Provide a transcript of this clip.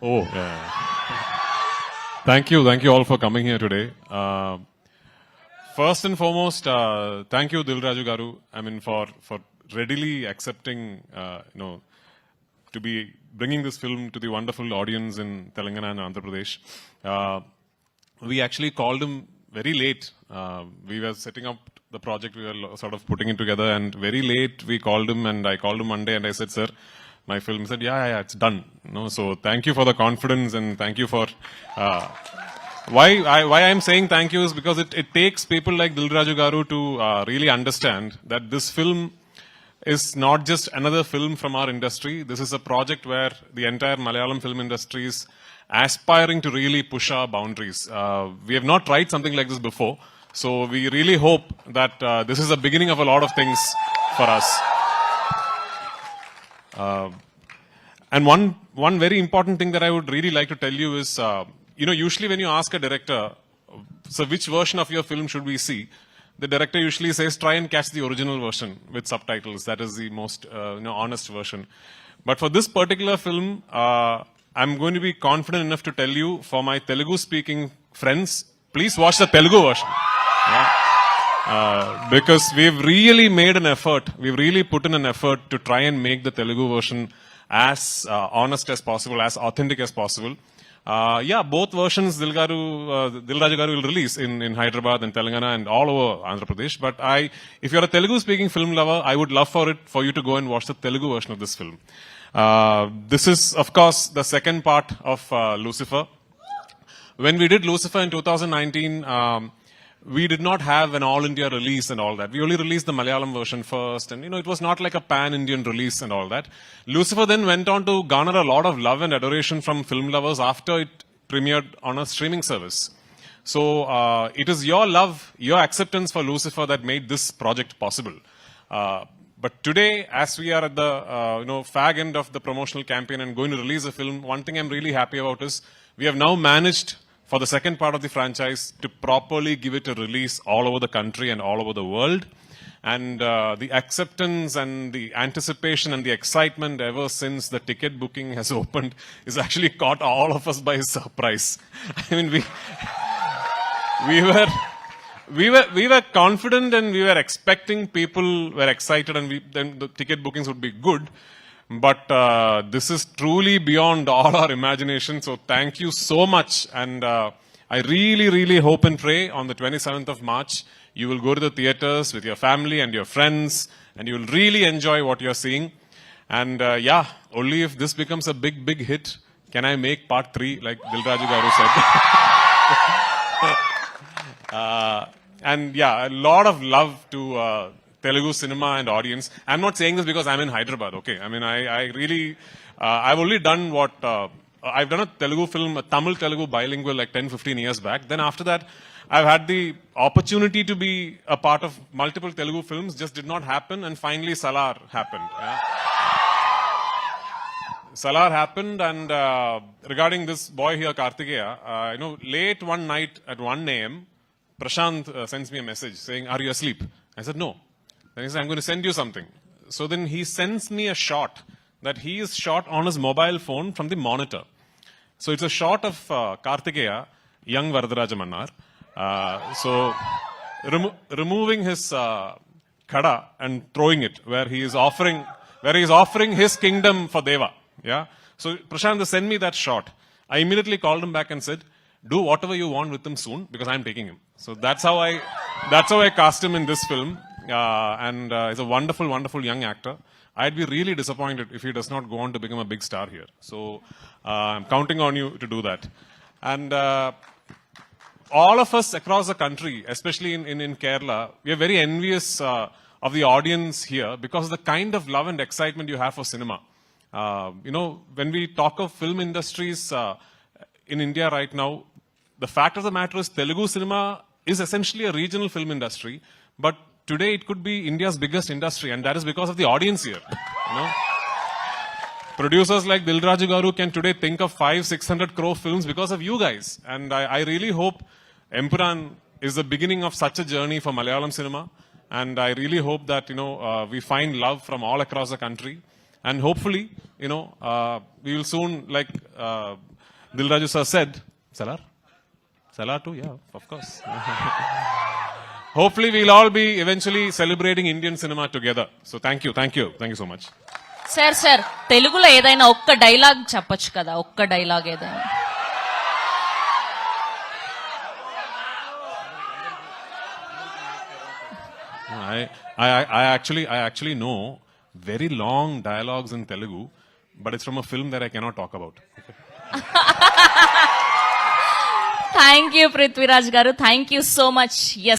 Oh, yeah. Thank you all for coming here today. First and foremost, thank you, Raju Garu. I mean, for readily accepting, to be bringing this film to the wonderful audience in Telangana and Andhra Pradesh. We actually called him very late. We were setting up the project, we were sort of putting it together, and very late we called him, and I called him Monday and I said, sir, my film. He said, yeah, it's done. So thank you for the confidence, and thank you for... Why I'm saying thank you is because it takes people like Raju Garu to really understand that this film is not just another film from our industry. This is a project where the entire Malayalam film industry is aspiring to really push our boundaries. We have not tried something like this before. So we really hope that this is the beginning of a lot of things for us. And one very important thing that I would really like to tell you is, usually when you ask a director, so which version of your film should we see? The director usually says, try and catch the original version with subtitles. That is the most honest version. But for this particular film, I'm going to be confident enough to tell you, for my Telugu-speaking friends, please watch the Telugu version. Yeah. Because we've really made an effort. We've really put in an effort to try and make the Telugu version as honest as possible, as authentic as possible. Both versions Raju Garu will release in Hyderabad and Telangana and all over Andhra Pradesh. But if you're a Telugu-speaking film lover, I would love for you to go and watch the Telugu version of this film. This is, of course, the second part of Lucifer. When we did Lucifer in 2019, we did not have an all-India release and all that. We only released the Malayalam version first, and it was not like a pan-Indian release and all that. Lucifer then went on to garner a lot of love and adoration from film lovers after it premiered on a streaming service. So it is your love, your acceptance for Lucifer that made this project possible. But today, as we are at the fag end of the promotional campaign and going to release a film, one thing I'm really happy about is we have now managed, for the second part of the franchise, to properly give it a release all over the country and all over the world. And the acceptance and the anticipation and the excitement ever since the ticket booking has opened is actually caught all of us by surprise. I mean, we were confident and we were expecting, people were excited, and then the ticket bookings would be good. But this is truly beyond all our imagination. So thank you so much. And I really, really hope and pray on the 27th of March, you will go to the theaters with your family and your friends, and you will really enjoy what you're seeing. And only if this becomes a big, big hit, can I make part 3, like Raju Garu said. A lot of love to Telugu cinema and audience. I'm not saying this because I'm in Hyderabad, okay? I mean, I really, I've only done what, I've done a Telugu film, a Tamil-Telugu bilingual like 10-15 years back. Then after that, I've had the opportunity to be a part of multiple Telugu films, just did not happen, and finally Salar happened. Yeah? Salar happened, and regarding this boy here, Kartikeya, late one night at 1 a.m., Prashant sends me a message saying, are you asleep? I said, no. Then he said, I'm going to send you something. So then he sends me a shot that he is shot on his mobile phone from the monitor. So it's a shot of Kartikeya, young Varadaraja Mannar. Removing his khada and throwing it where he is offering his kingdom for Deva. Yeah. So Prashant sent me that shot. I immediately called him back and said, do whatever you want with him soon, because I'm taking him. So that's how I cast him in this film. And he's a wonderful, wonderful young actor. I'd be really disappointed if he does not go on to become a big star here. So I'm counting on you to do that. And all of us across the country, especially in Kerala, we are very envious of the audience here because of the kind of love and excitement you have for cinema. When we talk of film industries in India right now, the fact of the matter is Telugu cinema is essentially a regional film industry, but today it could be India's biggest industry, and that is because of the audience here. Producers like Raju Garu can today think of 500-600 crore films because of you guys. And I really hope Empuraan is the beginning of such a journey for Malayalam cinema. And I really hope that, we find love from all across the country. And hopefully, we will soon, Dil Raju sir said, Salar too, yeah, of course. Hopefully we'll all be eventually celebrating Indian cinema together. So thank you so much. Sir తెలుగులో ఏదైనా ఒక్క dialogue చెప్పొచ్చు కదా, ఒక్క dialogue ఏదైనా. I actually know very long dialogues in Telugu, but it's from a film that I cannot talk about. Thank you Prithviraj గారు, thank you so much.